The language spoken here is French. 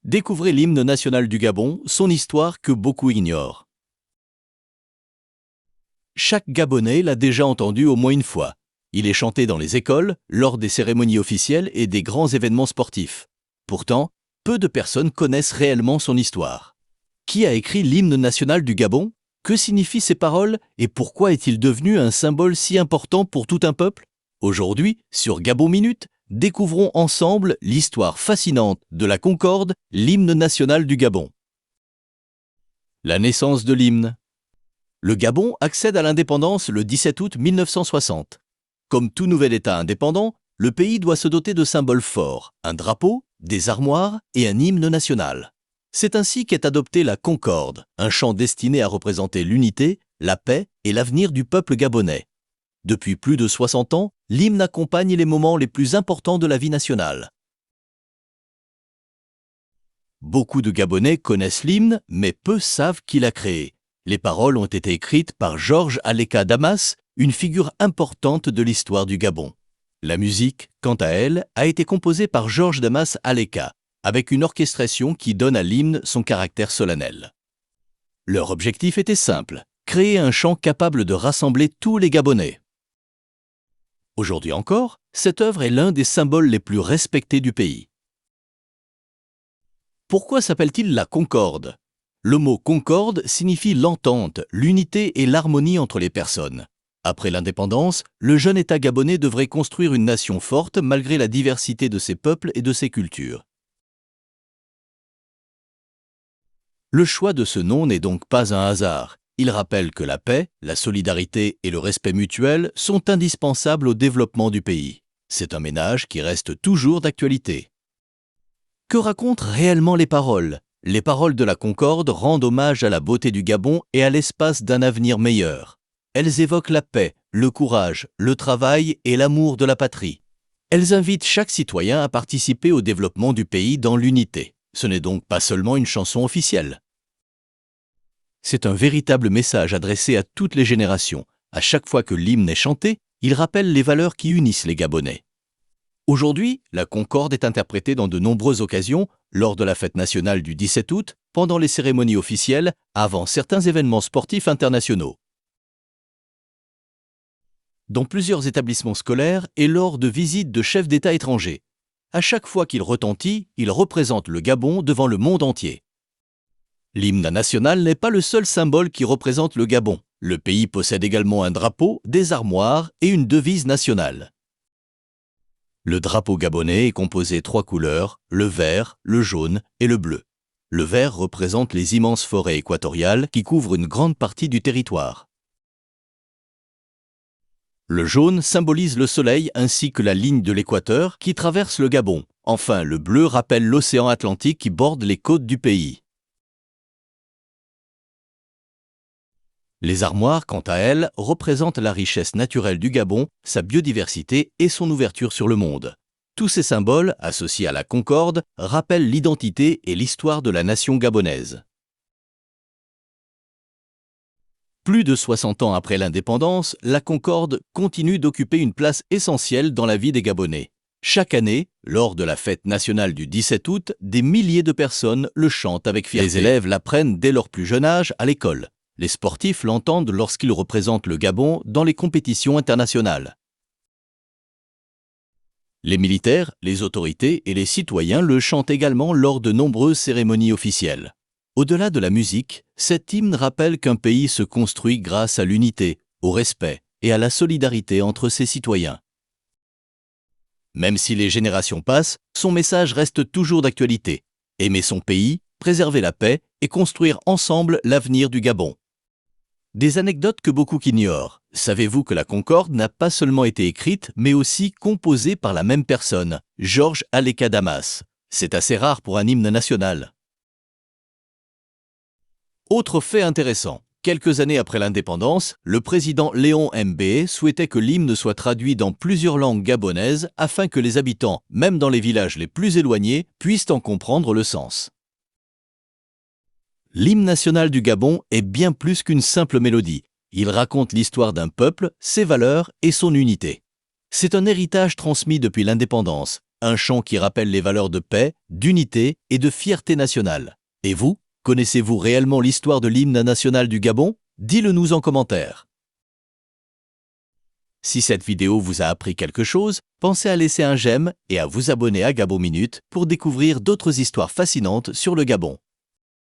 Découvrez l'hymne national du Gabon, son histoire que beaucoup ignorent. Chaque Gabonais l'a déjà entendu au moins une fois. Il est chanté dans les écoles, lors des cérémonies officielles et des grands événements sportifs. Pourtant, peu de personnes connaissent réellement son histoire. Qui a écrit l'hymne national du Gabon? Que signifient ces paroles et pourquoi est-il devenu un symbole si important pour tout un peuple? Aujourd'hui, sur Gabon Minute, découvrons ensemble l'histoire fascinante de la Concorde, l'hymne national du Gabon. La naissance de l'hymne. Le Gabon accède à l'indépendance le 17 août 1960. Comme tout nouvel État indépendant, le pays doit se doter de symboles forts, un drapeau, des armoires et un hymne national. C'est ainsi qu'est adopté la Concorde, un chant destiné à représenter l'unité, la paix et l'avenir du peuple gabonais. Depuis plus de 60 ans, l'hymne accompagne les moments les plus importants de la vie nationale. Beaucoup de Gabonais connaissent l'hymne, mais peu savent qui l'a créé. Les paroles ont été écrites par Georges Aleka Damas, une figure importante de l'histoire du Gabon. La musique, quant à elle, a été composée par Georges Damas Aleka, avec une orchestration qui donne à l'hymne son caractère solennel. Leur objectif était simple, créer un chant capable de rassembler tous les Gabonais. Aujourd'hui encore, cette œuvre est l'un des symboles les plus respectés du pays. Pourquoi s'appelle-t-il la Concorde? Le mot concorde signifie l'entente, l'unité et l'harmonie entre les personnes. Après l'indépendance, le jeune État gabonais devrait construire une nation forte malgré la diversité de ses peuples et de ses cultures. Le choix de ce nom n'est donc pas un hasard. Il rappelle que la paix, la solidarité et le respect mutuel sont indispensables au développement du pays. C'est un ménage qui reste toujours d'actualité. Que racontent réellement les paroles? Les paroles de la Concorde rendent hommage à la beauté du Gabon et à l'espace d'un avenir meilleur. Elles évoquent la paix, le courage, le travail et l'amour de la patrie. Elles invitent chaque citoyen à participer au développement du pays dans l'unité. Ce n'est donc pas seulement une chanson officielle. C'est un véritable message adressé à toutes les générations. À chaque fois que l'hymne est chanté, il rappelle les valeurs qui unissent les Gabonais. Aujourd'hui, la Concorde est interprétée dans de nombreuses occasions, lors de la fête nationale du 17 août, pendant les cérémonies officielles, avant certains événements sportifs internationaux. Dans plusieurs établissements scolaires et lors de visites de chefs d'État étrangers. À chaque fois qu'il retentit, il représente le Gabon devant le monde entier. L'hymne national n'est pas le seul symbole qui représente le Gabon. Le pays possède également un drapeau, des armoires et une devise nationale. Le drapeau gabonais est composé de 3 couleurs, le vert, le jaune et le bleu. Le vert représente les immenses forêts équatoriales qui couvrent une grande partie du territoire. Le jaune symbolise le soleil ainsi que la ligne de l'équateur qui traverse le Gabon. Enfin, le bleu rappelle l'océan Atlantique qui borde les côtes du pays. Les armoires, quant à elles, représentent la richesse naturelle du Gabon, sa biodiversité et son ouverture sur le monde. Tous ces symboles, associés à la Concorde, rappellent l'identité et l'histoire de la nation gabonaise. Plus de 60 ans après l'indépendance, la Concorde continue d'occuper une place essentielle dans la vie des Gabonais. Chaque année, lors de la fête nationale du 17 août, des milliers de personnes le chantent avec fierté. Les élèves l'apprennent dès leur plus jeune âge à l'école. Les sportifs l'entendent lorsqu'ils représentent le Gabon dans les compétitions internationales. Les militaires, les autorités et les citoyens le chantent également lors de nombreuses cérémonies officielles. Au-delà de la musique, cet hymne rappelle qu'un pays se construit grâce à l'unité, au respect et à la solidarité entre ses citoyens. Même si les générations passent, son message reste toujours d'actualité. Aimer son pays, préserver la paix et construire ensemble l'avenir du Gabon. Des anecdotes que beaucoup ignorent. Savez-vous que la Concorde n'a pas seulement été écrite, mais aussi composée par la même personne, Georges Aleka Damas. C'est assez rare pour un hymne national. Autre fait intéressant. Quelques années après l'indépendance, le président Léon Mbé souhaitait que l'hymne soit traduit dans plusieurs langues gabonaises afin que les habitants, même dans les villages les plus éloignés, puissent en comprendre le sens. L'hymne national du Gabon est bien plus qu'une simple mélodie. Il raconte l'histoire d'un peuple, ses valeurs et son unité. C'est un héritage transmis depuis l'indépendance, un chant qui rappelle les valeurs de paix, d'unité et de fierté nationale. Et vous, connaissez-vous réellement l'histoire de l'hymne national du Gabon? Dites-le nous en commentaire. Si cette vidéo vous a appris quelque chose, pensez à laisser un j'aime et à vous abonner à Gabon Minute pour découvrir d'autres histoires fascinantes sur le Gabon.